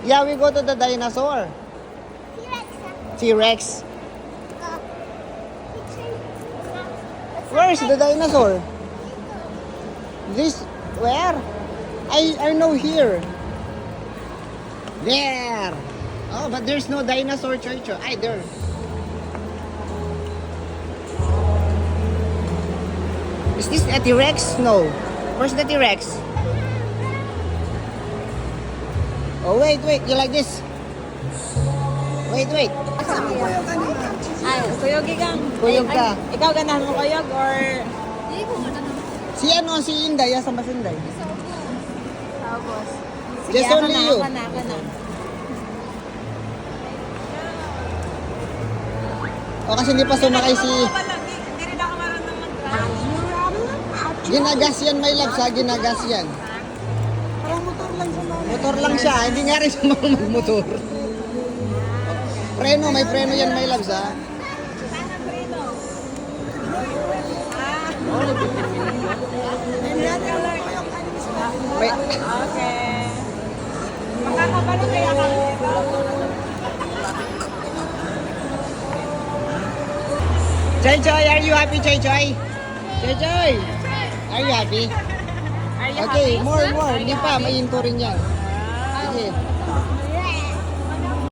Yeah, we go to the dinosaur. T-Rex. Where's the dinosaur? This, where? I know here. There. Oh, but there's no dinosaur, Choy-Choy. Ay, there. Is this a T-Rex? No. Where's the T-Rex? Oh, wait. You like this? Wait. Ay, kuyog kang. Kuyog ka. Ikaw ganahan mo kuyog or... Si Inday, asa mas Inday? Tapos. Just only you. Ako na. O kasi hindi pa sumakay si... Hindi rin ako marunong mag-drive. Ginagas yan, my love, sa ginagas yan. Parang motor lang sa mga. Motor lang siya, hindi nga rin siya magmotor. Preno, may preno yan, my love, sa. Sana preno. May... Okay. Makakabalo kaya ka. Choy-Choy, are you happy, Choy-Choy? Choy-Choy, are you happy? Are you Okay, happy? more. Are Hindi you pa, happy? may into rin yan. Sige.